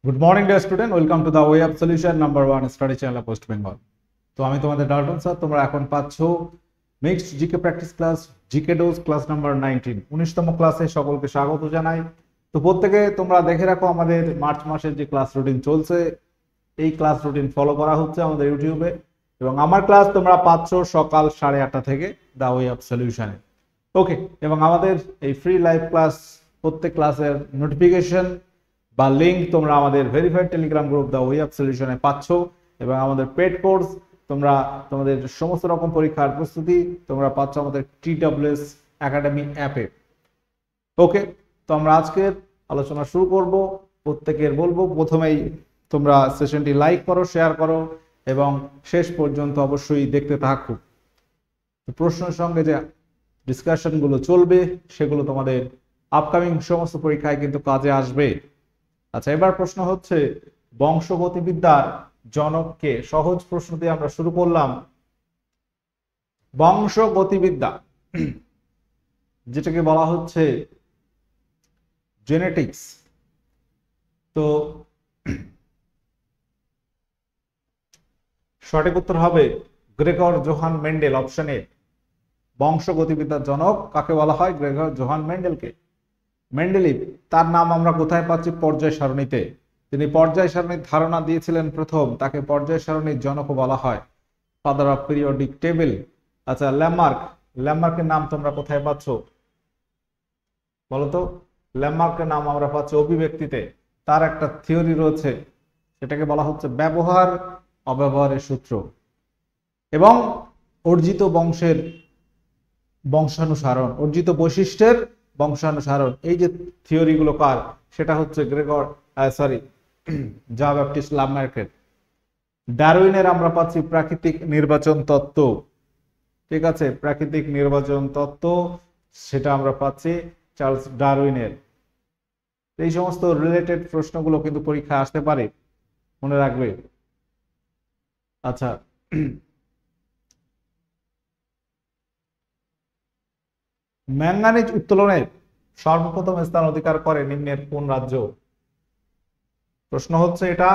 Good morning dear student, welcome to the way of solution number one study channel of West Bengal. তো আমি তোমাদের Dalton sir. তোমরা এখন পাচ্ছ mixed GK practice class, GK dose class number 19, 19তম ক্লাসে সকলকে স্বাগত জানাই। তো প্রত্যেকে তোমরা দেখে রাখো আমাদের মার্চ মাসের যে ক্লাস রুটিন চলছে, এই ক্লাস রুটিন ফলো করা হচ্ছে আমাদের ইউটিউবে, এবং আমার ক্লাস তোমরা পাচ্ছ সকাল 8:30 থেকে দ্য ওয়ে অফ সলিউশনে। ওকে, এবং আমাদের এই ফ্রি লাইভ ক্লাস প্রত্যেক ক্লাসের নোটিফিকেশন বা লিঙ্ক তোমরা আমাদের verified Telegram group the way of সলিউশনে পাচ্ছ, এবং আমাদের পেড কোর্স তোমরা তোমাদের সমস্ত রকম পরীক্ষার প্রস্তুতি তোমরা পাচ্ছ আমাদের TWS একাডেমি অ্যাপে। ওকে, তো আমরা আজকের আলোচনা শুরু করব। প্রত্যেকের বলবো প্রথমেই তোমরা সেশনটি লাইক করো, শেয়ার করো এবং শেষ পর্যন্ত অবশ্যই দেখতে থাকো। প্রশ্নের সঙ্গে যে ডিসকাশন গুলো চলবে সেগুলো তোমাদের আপকামিং সমস্ত পরীক্ষায় কিন্তু কাজে আসবে। আচ্ছা, এবার প্রশ্ন হচ্ছে বংশগতিবিদ্যার জনককে। সহজ প্রশ্ন দিয়ে আমরা শুরু করলাম। বংশগতিবিদ্যা যেটাকে বলা হচ্ছে জেনেটিক্স, তো সঠিক উত্তর হবে Gregor Johann Mendel, option A. বংশগতিবিদ্যার জনক কাকে বলা হয়? Gregor Johann মেন্ডেলকে। মেন্ডেলিভ, তার নাম আমরা কোথায় পাচ্ছি? পর্যায় সারণীতে। তিনি পর্যায় সারণীর ধারণা দিয়েছিলেন প্রথম, তাকে পর্যায় সারণীর জনকও বলা হয়, ফাদার অফ পিরিয়ডিক টেবিল। আচ্ছা, ল্যামার্ক, ল্যামার্কের নাম তোমরা কোথায় পাচ্ছ বলতো? ল্যামার্কের নাম আমরা পাচ্ছি অভিব্যক্তিতে। তার একটা থিওরি রয়েছে, সেটাকে বলা হচ্ছে ব্যবহার অব্যবহারের সূত্র, এবং অর্জিত বংশের বংশানুসারণ, অর্জিত বৈশিষ্ট্যের বংশানুসারণ, এই যে থিওরি গুলো কার? সেটা হচ্ছে গ্রেগর জন ব্যাপটিস্ট ল্যামার্কের। ডারউইনের আমরা পাচ্ছি প্রাকৃতিক নির্বাচন তত্ত্ব। ঠিক আছে, প্রাকৃতিক নির্বাচন তত্ত্ব, সেটা আমরা পাচ্ছি চার্লস ডারউইনের। এই সমস্ত রিলেটেড প্রশ্নগুলো কিন্তু পরীক্ষা আসতে পারে, মনে রাখবে। আচ্ছা, ম্যাঙ্গানিজ উত্তোলনে সর্বপ্রথম স্থান অধিকার করে নিম্নের কোন রাজ্য? প্রশ্ন হচ্ছে এটা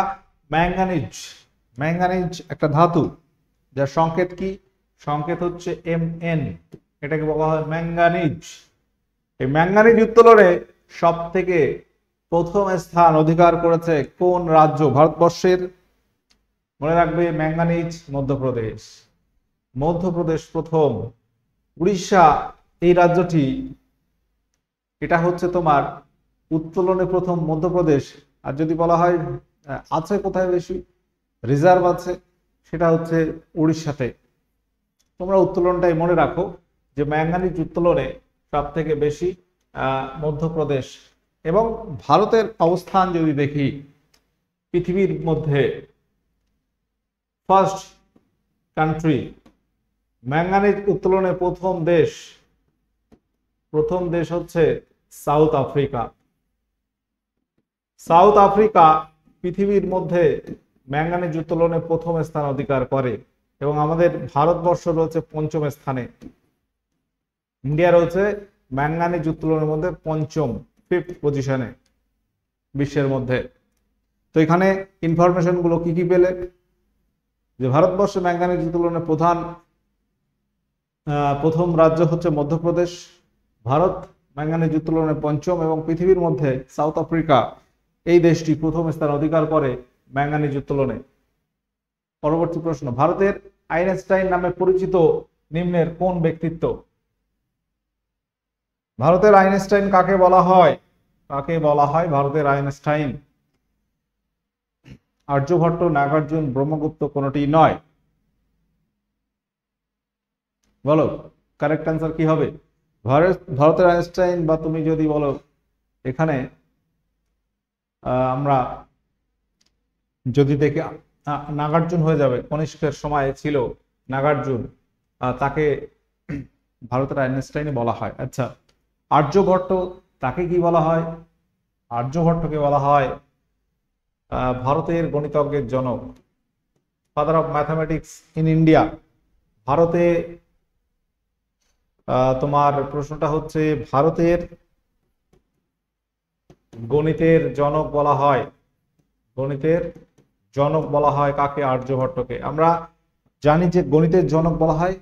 ম্যাঙ্গানিজ। ম্যাঙ্গানিজ একটা ধাতু, যার সংকেত কি? সংকেত হচ্ছে Mn, এটাকে বলা হয় ম্যাঙ্গানিজ। এই ম্যাঙ্গানিজ উত্তোলনে সব থেকে প্রথম স্থান অধিকার করেছে কোন রাজ্য ভারতবর্ষের? মনে রাখবে, ম্যাঙ্গানিজ মধ্যপ্রদেশ। মধ্যপ্রদেশ প্রথম। উড়িষ্যা, এই রাজ্যটি, এটা হচ্ছে তোমার উত্তোলনে প্রথম মধ্যপ্রদেশ। আর যদি বলা হয় আছে কোথায় বেশি রিজার্ভ আছে, সেটা হচ্ছে উড়িষ্যাতে। তোমরা উত্তোলনটাই মনে রাখো যে ম্যাঙ্গানিজ উত্তোলনে সব থেকে বেশি মধ্যপ্রদেশ। এবং ভারতের অবস্থান যদি দেখি, পৃথিবীর মধ্যে ফার্স্ট কান্ট্রি ম্যাঙ্গানিজ উত্তোলনে প্রথম দেশ হচ্ছে সাউথ আফ্রিকা। সাউথ আফ্রিকা পৃথিবীর মধ্যে ম্যাঙ্গানিজ উত্তোলনে প্রথম স্থান অধিকার করে, এবং আমাদের ভারতবর্ষ রয়েছে পঞ্চম স্থানে। ইন্ডিয়া রয়েছে ম্যাঙ্গানিজ উত্তোলনের মধ্যে পঞ্চম, 5th পজিশনে বিশ্বের মধ্যে। তো এখানে ইনফরমেশন গুলো কি কি পেলে? যে ভারতবর্ষে ম্যাঙ্গানিজ উত্তোলনের প্রথম রাজ্য হচ্ছে মধ্যপ্রদেশ, ভারত ম্যাঙ্গানিজ উত্তোলনে পঞ্চম, এবং পৃথিবীর মধ্যে সাউথ আফ্রিকা, এই দেশটি প্রথম স্থান অধিকার করে ম্যাঙ্গানিজ উত্তোলনে। পরবর্তী প্রশ্ন, ভারতের আইনস্টাইন নামে পরিচিত নিম্নের কোন ব্যক্তিত্ব? ভারতের আইনস্টাইন কাকে বলা হয়? কাকে বলা হয় ভারতের আইনস্টাইন? আর্যভট্ট, নাগার্জুন, ব্রহ্মগুপ্ত, কোনটি নয়। বলো, কারেক্ট অ্যান্সার কি হবে? ভারতের আইনস্টাইন, বা তুমি যদি বলো এখানে আমরা যদি দেখি নাগার্জুন হয়ে যাবে। কনিষ্কের সময় ছিল নাগার্জুন, তাকে ভারতের আইনস্টাইন বলা হয়। আচ্ছা, আর্যভট্ট, তাকে কি বলা হয়? আর্যভট্টকে বলা হয় ভারতের গণিতজ্ঞের জনক, father of mathematics in India. ভারতে তোমার প্রশ্নটা হচ্ছে ভারতের গণিতের জনক বলা হয় গণিতের জনক বলা হয় কাকে? আর্যভট্টকে। আমরা জানি যে গণিতের জনক বলা হয়,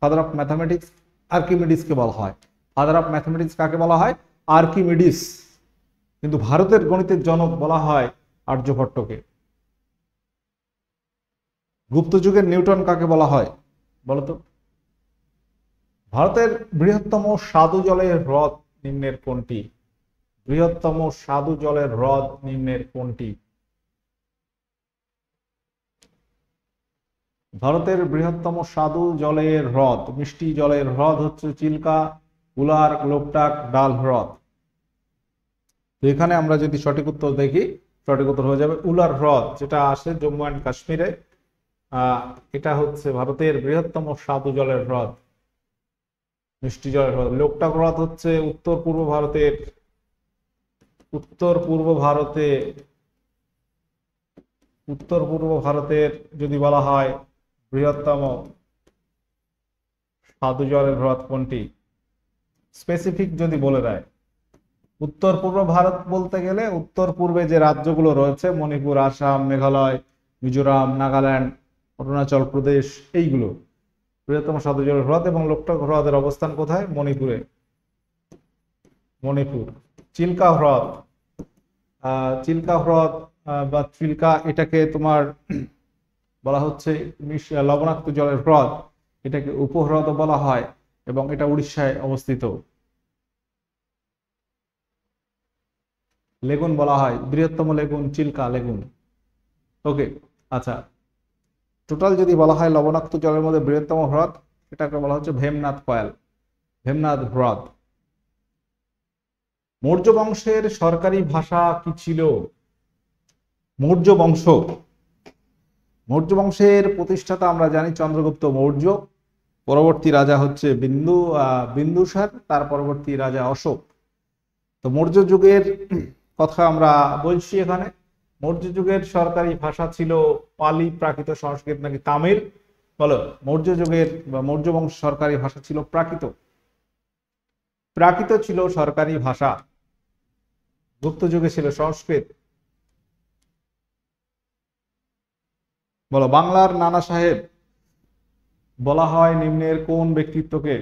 ফাদার অফ ম্যাথামেটিক্স, আর্কিমিডিসকে বলা হয়। ফাদার অফ ম্যাথামেটিক্স কাকে বলা হয়? আর্কিমিডিস। কিন্তু ভারতের গণিতের জনক বলা হয় আর্যভট্টকে। গুপ্ত যুগের নিউটন কাকে বলা হয় বলতো? ভারতের বৃহত্তম স্বাদু জলের হ্রদ নিম্নের কোনটি? বৃহত্তম স্বাদু জলের হ্রদ নিম্নের কোনটি? ভারতের বৃহত্তম স্বাদু জলের হ্রদ, মিষ্টি জলের হ্রদ হচ্ছে চিল্কা, উলার, লোকটাক, ডাল হ্রদ। তো এখানে আমরা যদি সঠিক উত্তর দেখি, সঠিক উত্তর হয়ে যাবে উলার হ্রদ, যেটা আসে জম্মু অ্যান্ড কাশ্মীরে। এটা হচ্ছে ভারতের বৃহত্তম স্বাদু জলের হ্রদ, মিষ্টি জলের হ্রদ। লোকটাক হ্রদ হচ্ছে উত্তর পূর্ব ভারতের, উত্তর পূর্ব ভারতের যদি বলা হয় বৃহত্তম স্বাদু জলের হ্রদ কোনটি, স্পেসিফিক যদি বলে দেয়। উত্তর পূর্ব ভারত বলতে গেলে উত্তর পূর্বে যে রাজ্যগুলো রয়েছে, মণিপুর, আসাম, মেঘালয়, মিজোরাম, নাগাল্যান্ড, অরুণাচল প্রদেশ, এইগুলো বৃহত্তম স্বাদু জলের হ্রদ। এবং লোকটাক হ্রদের অবস্থান কোথায়? মণিপুরে, মণিপুর। চিল্কা হ্রদ, চিল্কা হ্রদ বা চিল্কা, এটাকে তোমার বলা হচ্ছে লবণাক্ত জলের হ্রদ, এটাকে উপহ্রদ বলা হয় এবং এটা উড়িষ্যায় অবস্থিত। লেগুন বলা হয়, বৃহত্তম লেগুন চিল্কা লেগুন। ওকে, আচ্ছা, টোটাল যদি বলা হয় লবণাক্ত জলের মধ্যে বৃহত্তম হ্রদ, এটাকে বলা হচ্ছে ভেমনাথ কয়াল, ভেমনাথ হ্রদ। মৌর্য বংশের সরকারি ভাষা কি ছিল? মৌর্য বংশ, মৌর্য বংশের প্রতিষ্ঠাতা আমরা জানি চন্দ্রগুপ্ত মৌর্য, পরবর্তী রাজা হচ্ছে বিন্দুসার, তার পরবর্তী রাজা অশোক। তো মৌর্য যুগের কথা আমরা বলছি এখানে। মৌর্য যুগের সরকারি ভাষা ছিল পালি, প্রাকৃত, সংস্কৃত নাকি তামিল? বলো, মৌর্য যুগের বা মৌর্য বংশ সরকারি ভাষা ছিল প্রাকৃত, প্রাকৃত ছিল সরকারি ভাষা। গুপ্ত যুগে ছিল সংস্কৃত। বলো, বাংলার নানা সাহেব বলা হয় নিম্নের কোন ব্যক্তিত্বকে?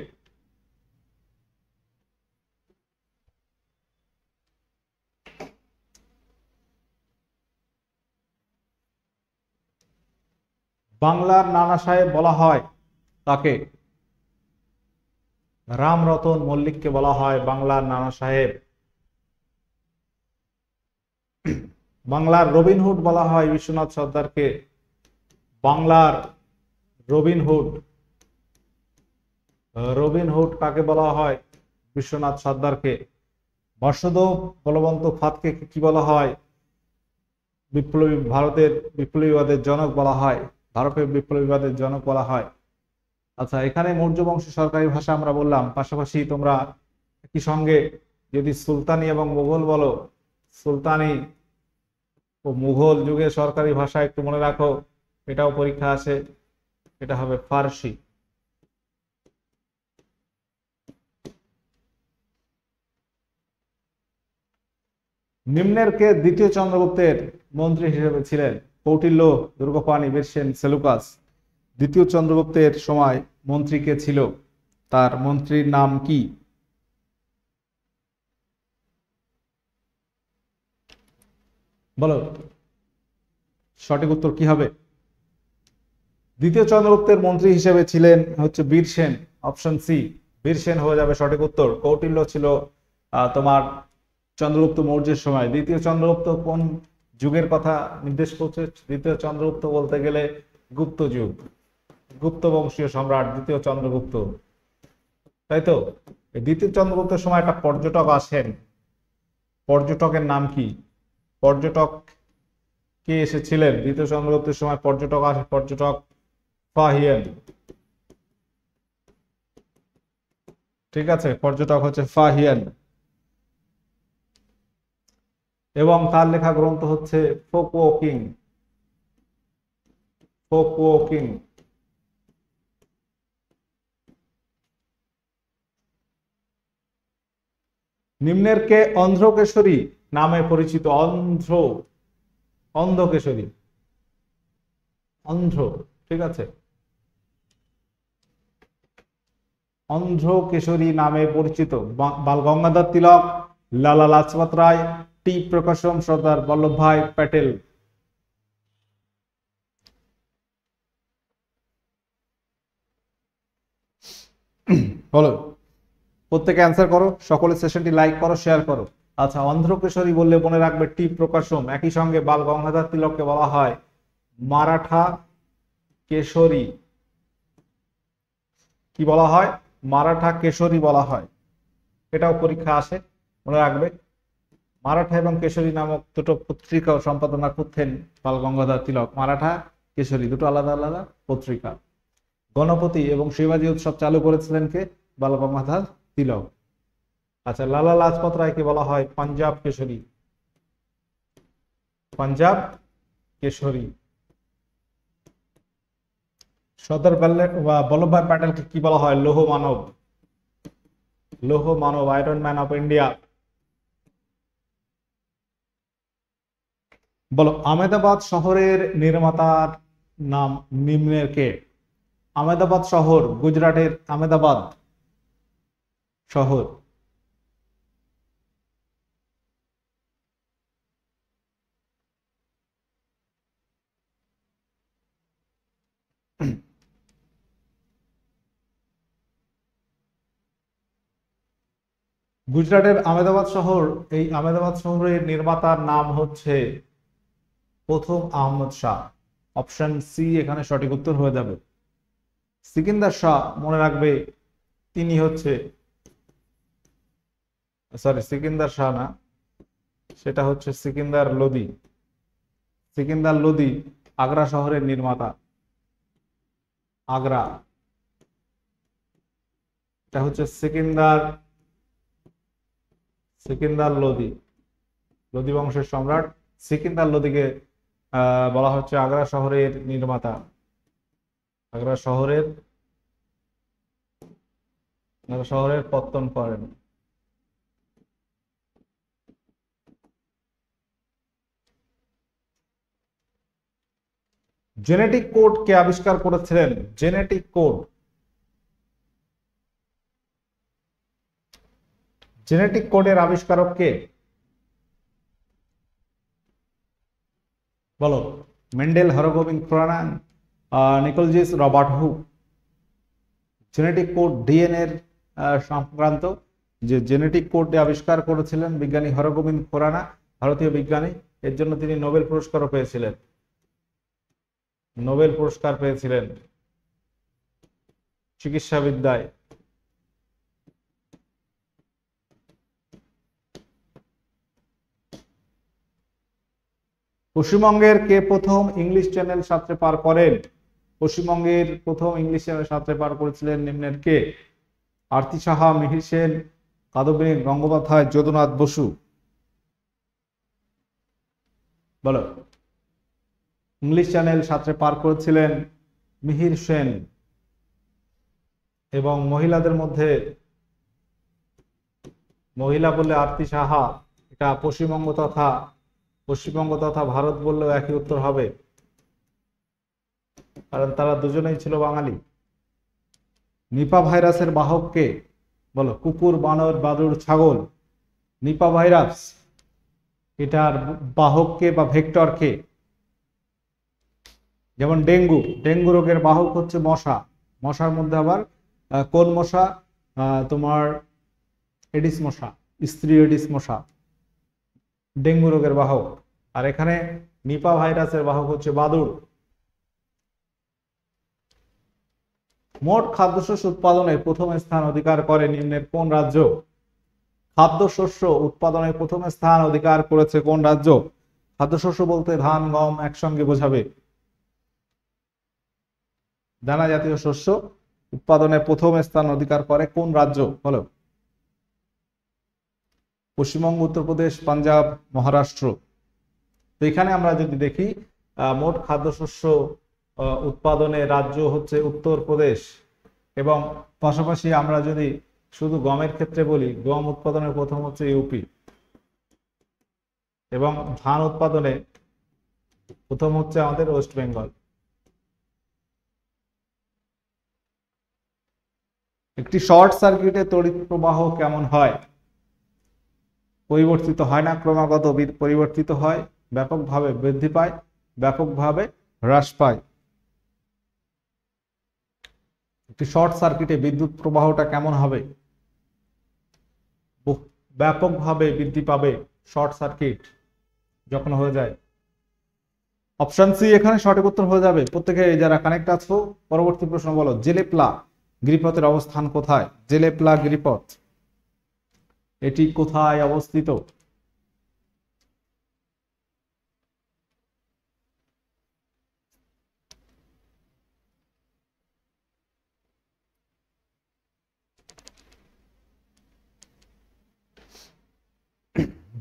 বাংলার নানা সাহেব বলা হয় তাকে? রামরতন মল্লিককে বলা হয় বাংলার নানা সাহেব। বাংলার রবিনহুড বলা হয় বিশ্বনাথ সর্দারকে। বাংলার রবিনহুড, রবিনহুড কাকে বলা হয়? বিশ্বনাথ সর্দারকে। বর্ষদেব বলবন্ত ফাতকে কি বলা হয়? বিপ্লবী, ভারতের বিপ্লবীবাদের জনক বলা হয়, ভারতের বিপ্লবীবাদের জনক বলা হয়। আচ্ছা, এখানে মৌর্য বংশের সরকারি ভাষা আমরা বললাম, পাশাপাশি তোমরা একই সঙ্গে যদি সুলতানি এবং মুঘল বলো, সুলতানি ও মুঘল যুগের সরকারি ভাষা একটু মনে রাখো, এটাও পরীক্ষা আসে, এটা হবে ফার্সি। নিম্নের কে দ্বিতীয় চন্দ্রগুপ্তের মন্ত্রী হিসেবে ছিলেন? কৌটিল্য, দুর্গপাণি, বীরসেন, সেলুকাস। দ্বিতীয় চন্দ্রগুপ্তের সময় মন্ত্রী কে ছিল? তার মন্ত্রীর নাম কি? বলো, সঠিক উত্তর কি হবে? দ্বিতীয় চন্দ্রগুপ্তের মন্ত্রী হিসেবে ছিলেন হচ্ছে বীরসেন, অপশন সি, বীরসেন হয়ে যাবে সঠিক উত্তর। কৌটিল্য ছিল তোমার চন্দ্রগুপ্ত মৌর্যের সময়। দ্বিতীয় চন্দ্রগুপ্ত কোন যুগের কথা নির্দেশ করছে? দ্বিতীয় চন্দ্রগুপ্ত বলতে গেলে গুপ্ত যুগ, গুপ্ত বংশীয় সম্রাট দ্বিতীয় চন্দ্রগুপ্ত, তাই তো? দ্বিতীয় চন্দ্রগুপ্তের সময় একটা পর্যটক আসেন, পর্যটকের নাম কি? পর্যটক কে এসেছিলেন দ্বিতীয় চন্দ্রগুপ্তের সময়? পর্যটক আসে, পর্যটক ফাহিয়ান। ঠিক আছে, পর্যটক হচ্ছে ফাহিয়ান এবং তার লেখা গ্রন্থ হচ্ছে ফোক ওয়াকিং, ফোক ওয়াকিং। নিম্নের কে অন্ধ্রকেশরী নামে পরিচিত? অন্ধ্র, অন্ধ্র কেশরী, অন্ধ্র, ঠিক আছে, অন্ধ্র কেশরী নামে পরিচিত বাল গঙ্গাধর তিলক, লালা লাজপত রায়, টি প্রকাশম, সর্দার বল্লভভাই প্যাটেল। বলো, প্রত্যেকে অ্যান্সার করো, সকলে সেশনটি লাইক করো, শেয়ার করো। আচ্ছা, অন্ধ্র কেশরী বললে মনে রাখবে টি প্রকাশম। একই সঙ্গে বাল গঙ্গাধর তিলককে বলা হয় মারাঠা কেশরী। কি বলা হয়? মারাঠা কেশরী বলা হয়। এটাও পরীক্ষা আসে, মনে রাখবে। মারাঠা এবং কেশরী নামক দুটো পত্রিকা সম্পাদনা করতেন বাল গঙ্গাধর তিলক। মারাঠা কেশরী দুটো আলাদা আলাদা পত্রিকা। গণপতি এবং শিবাজী উৎসব চালু করেছিলেন কে? বাল গঙ্গাধর তিলক। আচ্ছা, লালা লাজপত রায়কে বলা হয় পাঞ্জাব কেশরী, পাঞ্জাব কেশরী। সর্দার বল্লভভাই প্যাটেলকে কি বলা হয়? লৌহ মানব, লৌহ মানব, আয়রন ম্যান অফ ইন্ডিয়া। বলো, আহমেদাবাদ শহরের নির্মাতার নাম নিম্নের কে? আহমেদাবাদ শহর গুজরাটের আহমেদাবাদ শহর। গুজরাটের আহমেদাবাদ শহর, এই আহমেদাবাদ শহরের নির্মাতার নাম হচ্ছে প্রথম আহমদ শাহ। অপশন সি এখানে সঠিক উত্তর হয়ে যাবে। সিকিন্দার শাহ, মনে রাখবে, তিনি হচ্ছে, সরি সিকিন্দার শাহ না, সেটা হচ্ছে সিকিন্দার লোদি। সিকিন্দার লোদি আগ্রা শহরের নির্মাতা। আগ্রা, এটা হচ্ছে সিকিন্দার, সিকিন্দার লোদি, লোদি বংশের সম্রাট সিকিন্দার লোদিকে বলা হচ্ছে আগ্রা শহরের নির্মাতা। আগ্রা শহরের পত্তন করেন। জেনেটিক কোড কে আবিষ্কার করেছিলেন? জেনেটিক কোড, জেনেটিক কোডের আবিষ্কারক কে? বলো, মেন্ডেল, হরগোবিন্দ খুরানা, নিকোলজিস, Robert Hooke. Genetic code, DNA সংক্রান্ত যে জেনেটিক কোড আবিষ্কার করেছিলেন বিজ্ঞানী হরগোবিন্দ খুরানা, ভারতীয় বিজ্ঞানী। এর জন্য তিনি নোবেল পুরস্কারও পেয়েছিলেন, নোবেল পুরস্কার পেয়েছিলেন চিকিৎসাবিদ্যায়। পশ্চিমবঙ্গের কে প্রথম ইংলিশ চ্যানেল সাঁতরে পার করেন? পশ্চিমবঙ্গের প্রথম ইংলিশ চ্যানেল সাঁতরে পার করেছিলেন নিম্নের কে? আরতি সাহা, মিহির সেন, কাদম্বিনী গঙ্গোপাধ্যায়, যদুনাথ বসু। বলো, ইংলিশ চ্যানেল সাঁতরে পার করেছিলেন মিহির সেন। এবং মহিলাদের মধ্যে, মহিলা বললে আরতি সাহা। এটা পশ্চিমবঙ্গ তথা ভারত বললেও একই উত্তর হবে, কারণ তারা দুজনেই ছিল বাঙালি। নিপা ভাইরাসের বাহক কে? বলো, কুকুর, বানর, বাদুড়, ছাগল। নিপা ভাইরাস, এটার বাহক কে বা ভেক্টর কে? যেমন ডেঙ্গু, ডেঙ্গু রোগের বাহক হচ্ছে মশা। মশার মধ্যে আবার কোন মশা? তোমার এডিস মশা, স্ত্রী এডিস মশা ডেঙ্গু রোগের বাহক। আর এখানে নিপা ভাইরাসের বাহক হচ্ছে বাদুড়। মোট খাদ্যশস্য উৎপাদনে প্রথম স্থান অধিকার করে নিম্নের কোন রাজ্য? খাদ্যশস্য উৎপাদনে প্রথম স্থান অধিকার করেছে কোন রাজ্য? খাদ্যশস্য বলতে ধান, গম একসঙ্গে বোঝাবে। দানা জাতীয় শস্য উৎপাদনে প্রথম স্থান অধিকার করে কোন রাজ্য? বলো, পশ্চিমবঙ্গ, উত্তরপ্রদেশ, পাঞ্জাব, মহারাষ্ট্র। তো এখানে আমরা যদি দেখি মোট খাদ্যশস্য উৎপাদনে রাজ্য হচ্ছে উত্তরপ্রদেশ, এবং পাশাপাশি আমরা যদি শুধু গমের ক্ষেত্রে বলি, গম উৎপাদনে প্রথম হচ্ছে ইউপি, এবং ধান উৎপাদনে প্রথম হচ্ছে আমাদের ওয়েস্ট বেঙ্গল। একটি শর্ট সার্কিটে তড়িৎ প্রবাহ কেমন হয়? পরিবর্তিত হয় না, ক্রমাগত পরিবর্তিত হয়, ব্যাপকভাবে বৃদ্ধি পায়, ব্যাপকভাবে হ্রাস পায়। একটি শর্ট সার্কিটে বিদ্যুৎ প্রবাহটা কেমন হবে? ব্যাপকভাবে বৃদ্ধি পাবে শর্ট সার্কিট যখন হয়ে যায়। অপশন সি এখানে সঠিক উত্তর হয়ে যাবে। প্রত্যেকে যারা কানেক্ট আছো, পরবর্তী প্রশ্ন বলো, জেলেপ্লা গিরিপথের অবস্থান কোথায়? জেলেপ্লা গিরিপথ এটি কোথায় অবস্থিত?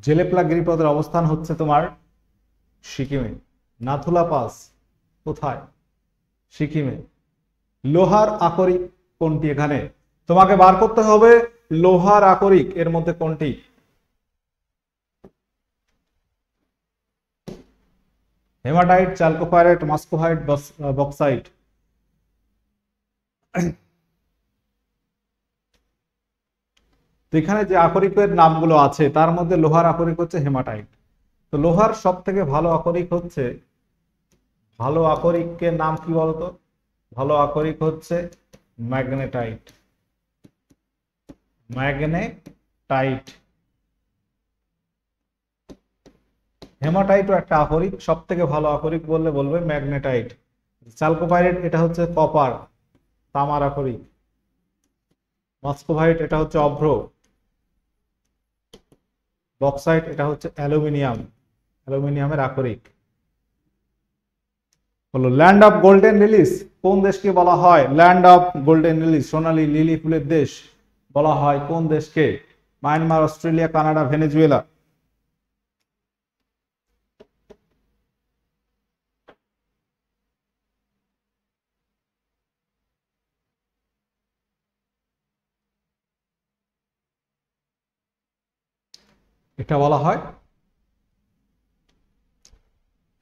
জেলেপ্লা গিরিপথের অবস্থান হচ্ছে তোমার সিকিমে। নাথুলা পাস কোথায়? সিকিমে। লোহার আকরিক কোনটি? এখানে তোমাকে বার করতে হবে লোহার আকরিক এর মধ্যে কোনটি। Hematite, chalcopyrite, muscovite, bauxite. এখানে যে আকরিকের নামগুলো আছে তার মধ্যে লোহার আকরিক হচ্ছে হেমাটাইট। তো লোহার সব থেকে ভালো আকরিক হচ্ছে, ভালো আকরিকের নাম কি বলতো? ভালো আকরিক হচ্ছে ম্যাগনেটাইট। ম্যাগনেটাইট। হেমাটাইটও একটা আকরিক, সব থেকে ভালো আকরিক বললে বলবে ম্যাগনেটাইট। চালকোপাইরেট এটা হচ্ছে কপার, তামার আকরিক। মস্কোভাইট এটা হচ্ছে অভ্র। বক্সাইট এটা হচ্ছে অ্যালুমিনিয়াম, অ্যালুমিনিয়ামের আকরিক। বলো, ল্যান্ড অফ গোল্ডেন লিলিস কোন দেশকে বলা হয়? Land of golden Lily's, Sonali lily ফুলের দেশ বলা হয় কোন দেশকে? Myanmar, Australia, Canada, Venezuela. এটা বলা হয়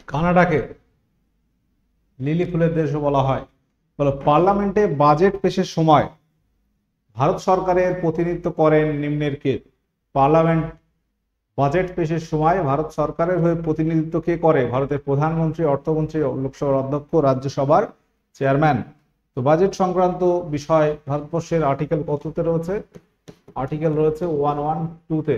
কানাডাকে লিলি ফুলের দেশও বলা হয়। বলো, পার্লামেন্টে বাজেট পেশের সময় ভারত সরকারের প্রতিনিধিত্ব করেন নিম্নের কে? পার্লামেন্ট বাজেট পেশের সময় ভারত সরকারের হয়ে প্রতিনিধিত্ব কে করে? ভারতের প্রধানমন্ত্রী, অর্থমন্ত্রী, লোকসভার অধ্যক্ষ, রাজ্যসভার চেয়ারম্যান। তো বাজেট সংক্রান্ত বিষয় ভারতবর্ষের আর্টিকেল কততে রয়েছে? আর্টিকেল রয়েছে 112-তে।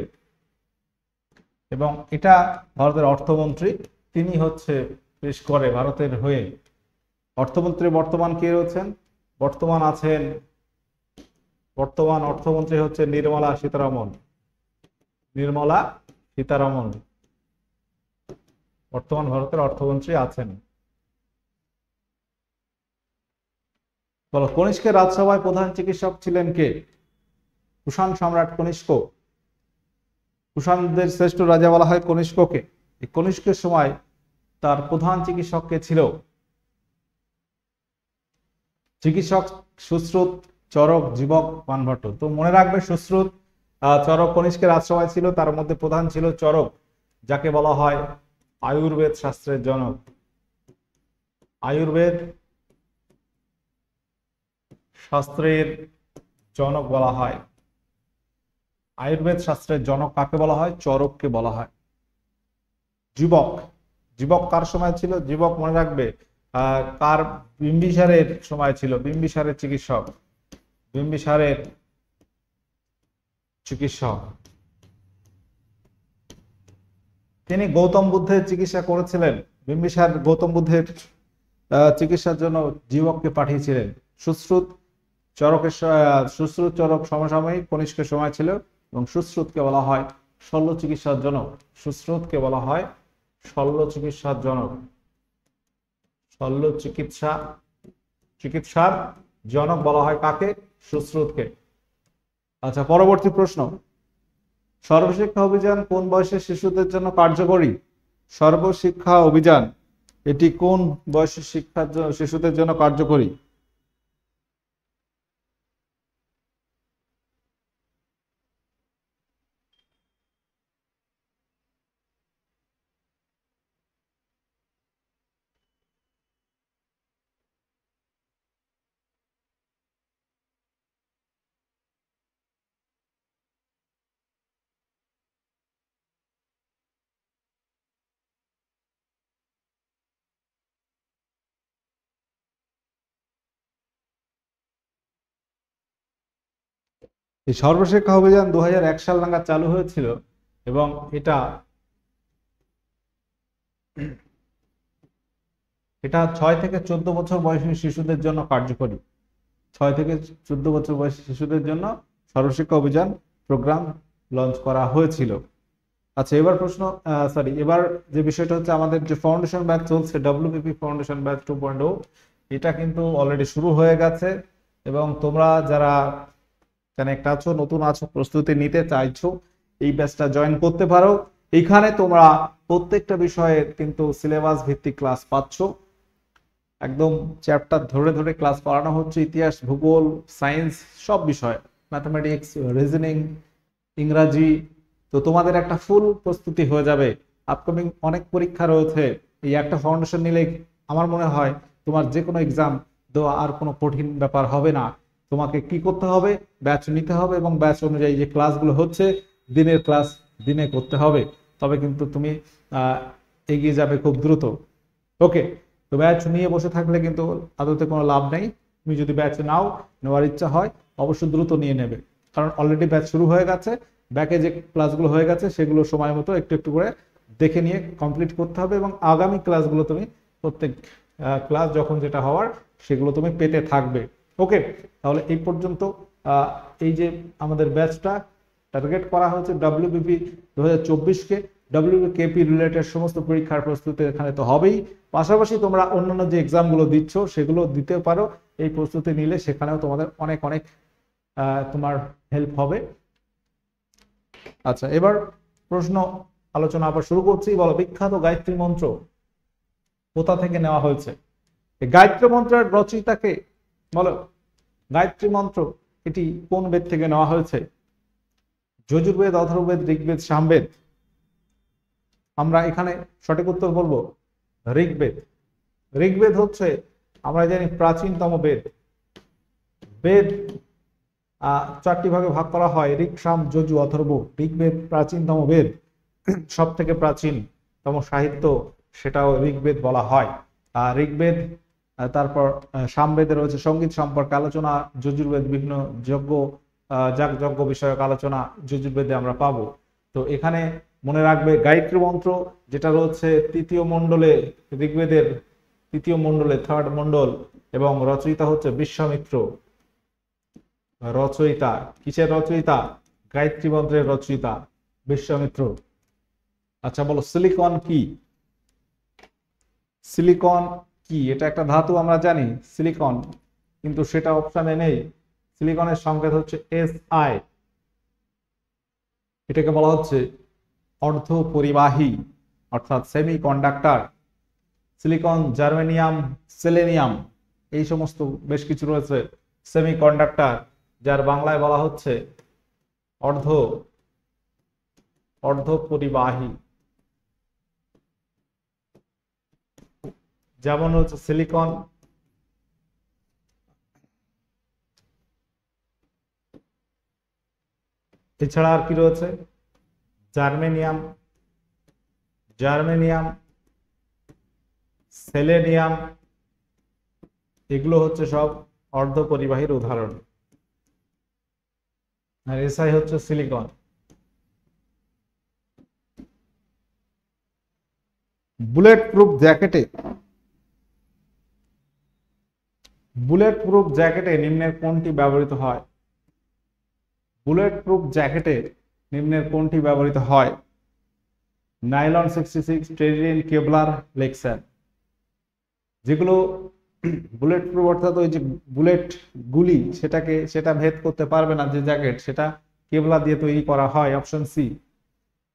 এবং এটা ভারতের অর্থমন্ত্রী তিনি হচ্ছে পেশ করে ভারতের হয়ে। অর্থমন্ত্রী বর্তমান কে রয়েছেন? বর্তমান অর্থমন্ত্রী হচ্ছে নির্মলা সীতারামন। নির্মলা সীতারামন বর্তমান ভারতের অর্থমন্ত্রী আছেন। বলো, কনিষ্কের রাজসভায় প্রধান চিকিৎসক ছিলেন কে? কুষাণ সম্রাট কনিষ্ক। কুষাণদের শ্রেষ্ঠ রাজা বলা হয় কনিষ্ককে। এই কনিষ্কের সময় তার প্রধান চিকিৎসক কে ছিল? চিকিৎসক সুশ্রুত, চরক, জীবক, বানভট্ট। তো মনে রাখবে সুশ্রুত, চরক কনিষ্কের রাজসভায় ছিল, তার মধ্যে প্রধান ছিল চরক, যাকে বলা হয় আয়ুর্বেদ শাস্ত্রের জনক। আয়ুর্বেদ শাস্ত্রের জনক বলা হয়। আয়ুর্বেদ শাস্ত্রের জনক কাকে বলা হয়? চরককে বলা হয়। জীবক, জীবক কার সময় ছিল? জীবক মনে রাখবে কার? বিম্বিসারের সময় ছিল। বিম্বিসারের চিকিৎসক, বিম্বিসারের চিকিৎসক। তিনি গৌতম বুদ্ধের চিকিৎসা করেছিলেন। বিম্বিসার গৌতম বুদ্ধের চিকিৎসার জন্য জীবককে পাঠিয়েছিলেন। সুশ্রুত চরকের সুশ্রুত চরক সমসাময়িক, কনিষ্কের সময় ছিল। এবং সুশ্রুতকে বলা হয় শল্য চিকিৎসার জনক। সুশ্রুতকে বলা হয় শল্য চিকিৎসার জনক। শল্য চিকিৎসার জনক বলা হয় কাকে? সুশ্রুতকে। আচ্ছা, পরবর্তী প্রশ্ন, সর্বশিক্ষা অভিযান কোন বয়সের শিশুদের জন্য কার্যকরী? সর্বশিক্ষা অভিযান এটি কোন বয়সের শিশুদের জন্য কার্যকরী? এই সর্বশিক্ষা অভিযান 2001 সাল নাগাদ চালু হয়েছিল এবং এটা এটা 6 থেকে 14 বছর বয়সী শিশুদের জন্য কার্যকরী। 6 থেকে 14 বছর বয়সী শিশুদের জন্য সর্বশিক্ষা অভিযান প্রোগ্রাম লঞ্চ করা হয়েছিল। আচ্ছা, এবার প্রশ্ন, এবার যে বিষয়টা হচ্ছে আমাদের যে ফাউন্ডেশন ব্যাচ চলছে, ডব্লিউবিপি ফাউন্ডেশন ব্যাচ 2.0, এটা কিন্তু অলরেডি শুরু হয়ে গেছে এবং তোমরা যারা কানেক্ট আছো, নতুন আছো, প্রস্তুতি নিতে চাইছো, এই ব্যাচটা জয়েন করতে পারো। এইখানে তোমরা প্রত্যেকটা বিষয়ের কিন্তু সিলেবাস ভিত্তিক ক্লাস পাচ্ছ। একদম চ্যাপ্টার ধরে ধরে ক্লাস পড়ানো হচ্ছে, ইতিহাস, ভূগোল, সায়েন্স, সব বিষয়, ম্যাথমেটিক্স, রিজনিং, ইংরাজি। তো তোমাদের একটা ফুল প্রস্তুতি হয়ে যাবে। আপকামিং অনেক পরীক্ষা রয়েছে, এই একটা ফাউন্ডেশন নিলে আমার মনে হয় তোমার যে কোনো এক্সাম দেওয়া আর কোনো কঠিন ব্যাপার হবে না। তোমাকে কি করতে হবে, ব্যাচ নিতে হবে এবং ব্যাচ অনুযায়ী যে ক্লাসগুলো হচ্ছে দিনের ক্লাস দিনে করতে হবে, তবে কিন্তু তুমি এগিয়ে যাবে খুব দ্রুত। ওকে, তো ব্যাচ নিয়ে বসে থাকলে কিন্তু আদতে কোনো লাভ নেই। তুমি যদি ব্যাচ নেওয়ার ইচ্ছা হয় অবশ্যই দ্রুত নিয়ে নেবে, কারণ অলরেডি ব্যাচ শুরু হয়ে গেছে। ব্যাকে যে ক্লাসগুলো হয়ে গেছে সেগুলো সময় মতো একটু একটু করে দেখে নিয়ে কমপ্লিট করতে হবে এবং আগামী ক্লাসগুলো তুমি প্রত্যেক ক্লাস যখন যেটা হওয়ার সেগুলো তুমি পেতে থাকবে। ওকে, তাহলে এই পর্যন্ত এই যে আমাদের ব্যাচটা টার্গেট করা হয়েছে ডব্লিউবিপি 2024-কে, ডব্লিউবিকেপি রিলেটেড সমস্ত পরীক্ষার প্রস্তুতি এখানে তো হবেই, পাশাপাশি তোমরা অন্যান্য যে এক্সামগুলো দিচ্ছ সেগুলো দিতে পারো। এই প্রস্তুতি নিলে সেখানেও তোমাদের অনেক অনেক তোমার হেল্প হবে। আচ্ছা, এবার প্রশ্ন আলোচনা আবার শুরু করছি। বলো, বিখ্যাত গায়ত্রী মন্ত্র কোথা থেকে নেওয়া হয়েছে? এই গায়ত্রী মন্ত্রের রচয়িতাকে বলো। গায়ত্রী মন্ত্র এটি কোন বেদ থেকে নেওয়া হয়েছে? যজুর্বেদ, অথর্ববেদ, ঋগ্বেদ, সামবেদ? আমরা এখানে সঠিক উত্তর বলবো ঋগ্বেদ। ঋগ্বেদ হচ্ছে আমরা জানি প্রাচীনতম বেদ। বেদ 4টি ভাগে ভাগ করা হয়, ঋক, সাম, যজু, অথর্ব। ঋগ্বেদ প্রাচীনতম বেদ, সব থেকে প্রাচীনতম সাহিত্য, সেটাও ঋগ্বেদ বলা হয়। আর ঋগ্বেদ, তারপর সামবেদে রয়েছে সঙ্গীত সম্পর্কে আলোচনা, যজুর্বেদ বিভিন্ন যজ্ঞ যাগযজ্ঞ বিষয়ক আলোচনা যজুর্বেদে আমরা পাবো। তো এখানে মনে রাখবে গায়ত্রী মন্ত্র যেটা রয়েছে তৃতীয় মণ্ডলে, ঋগ্বেদের তৃতীয় মণ্ডলে, থার্ড মণ্ডল, এবং রচয়িতা হচ্ছে বিশ্বামিত্র। রচয়িতা কিসের রচয়িতা? গায়ত্রী মন্ত্রের রচয়িতা বিশ্বামিত্র। আচ্ছা বলো, সিলিকন কি? সিলিকন কি? এটা একটা ধাতু আমরা জানি সিলিকন, কিন্তু সেটা অপশনে নেই। সিলিকনের সংকেত হচ্ছে SI। এটাকে বলা হচ্ছে অর্ধ পরিবাহী অর্থাৎ semi conductor. Silicon, germanium, selenium, এই সমস্ত বেশ কিছু রয়েছে সেমি কন্ডাক্টর, যার বাংলায় বলা হচ্ছে অর্ধ পরিবাহী। যেমন হচ্ছে সিলিকন, এছাড়া আর কি রয়েছে? জার্মেনিয়াম, সেলেনিয়াম, এগুলো হচ্ছে সব অর্ধ পরিবাহীর উদাহরণ। আর এসআই হচ্ছে সিলিকন। বুলেট প্রুফ জ্যাকেটে নিম্নের কোনটি ব্যবহৃত হয়? বুলেট প্রুফ জ্যাকেটে নিম্নের কোনটি ব্যবহৃত হয়? নাইলন 66, টেরিন, কেবলার, লেক্সার। যেগুলো বুলেট প্রুফ অর্থাৎ ওই যে বুলেট গুলি সেটা ভেদ করতে পারবে না যে জ্যাকেট, সেটা কেবলার দিয়ে তৈরি করা হয়, অপশন সি।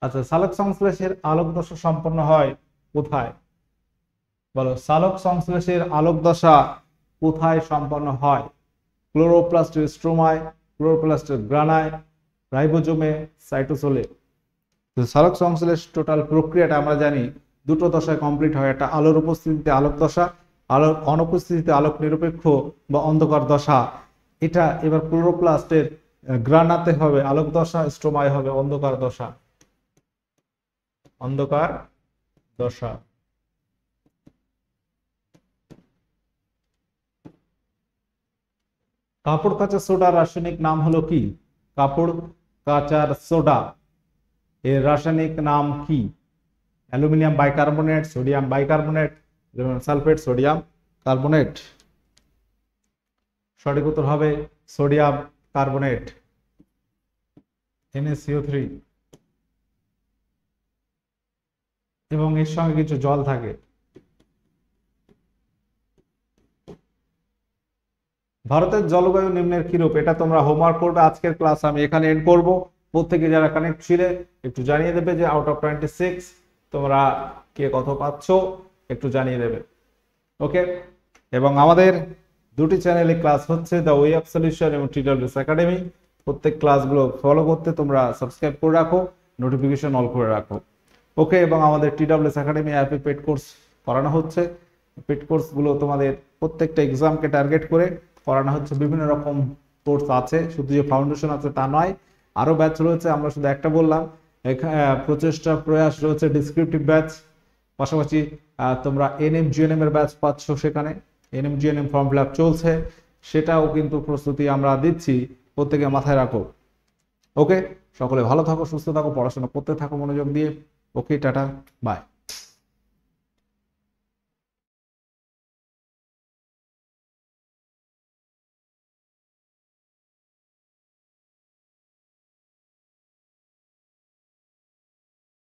আচ্ছা, সালোক সংশ্লেষের আলোক দশা সম্পন্ন হয় কোথায়? বলো, সালোক সংশ্লেষের আলোক দশা কোথায় সম্পন্ন হয়? ক্লোরোপ্লাস্টের স্ট্রোমায়, ক্লোরোপ্লাস্টের গ্রানায়, রাইবোজোমে, সাইটোসোলে। সালোক সংশ্লেষ টোটাল প্রক্রিয়াটা আমরা জানি দুটো দশায় কমপ্লিট হয়। একটা আলোর উপস্থিতিতে আলোক দশা, আলোর অনুপস্থিতিতে আলোক নিরপেক্ষ বা অন্ধকার দশা। এটা এবার ক্লোরোপ্লাস্টের গ্রানাতে হবে আলোক দশা, স্ট্রোমায় হবে অন্ধকার দশা। কাপড় কাচা সোডার রাসায়নিক নাম হলো কি? কাপড় কাচার সোডা এর রাসায়নিক নাম কি? Aluminium bicarbonate, sodium bicarbonate, sulphate, sodium carbonate. সঠিক উত্তর হবে সোডিয়াম কার্বনেট, NaCO3। এবং এর সঙ্গে কিছু জল থাকে। ভারতের জলবায়ু নিম্নের কিরূপ? এটা তোমরা হোমওয়ার্ক করবে। আজকের ক্লাস আমি এখানে এন্ড করব। প্রত্যেকে যারা কানেক্ট ছিলে একটু জানিয়ে দেবে যে আউট অফ 26 তোমরা কে কত পাচ্ছ একটু জানিয়ে দেবে। ওকে, এবং আমাদের দুটি চ্যানেলে ক্লাস হচ্ছে, দ্য ওয়ে অফ সলিউশন এবং TWS একাডেমি। প্রত্যেক ক্লাসগুলো ফলো করতে তোমরা সাবস্ক্রাইব করে রাখো, নোটিফিকেশন অল করে রাখো। ওকে, এবং আমাদের TWS একাডেমি অ্যাপে পেড কোর্স করানো হচ্ছে। পেড কোর্সগুলো তোমাদের প্রত্যেকটা এক্সামকে টার্গেট করে করানো হচ্ছে। বিভিন্ন রকম কোর্স আছে, শুধু যে ফাউন্ডেশন আছে তা নয়, আরো ব্যাচ রয়েছে। আমরা শুধু একটা বললাম, প্রচেষ্টা প্রয়াস রয়েছে ডিসক্রিপটিভ ব্যাচ। পাশাপাশি তোমরা NM/GNM এর ব্যাচ পাচ্ছ, সেখানে NM/GNM ফর্ম ফিল আপ চলছে, সেটাও কিন্তু প্রস্তুতি আমরা দিচ্ছি, প্রত্যেকে মাথায় রাখো। ওকে, সকলে ভালো থাকো, সুস্থ থাকো, পড়াশোনা করতে থাকো মনোযোগ দিয়ে। ওকে, টাটা, বাই।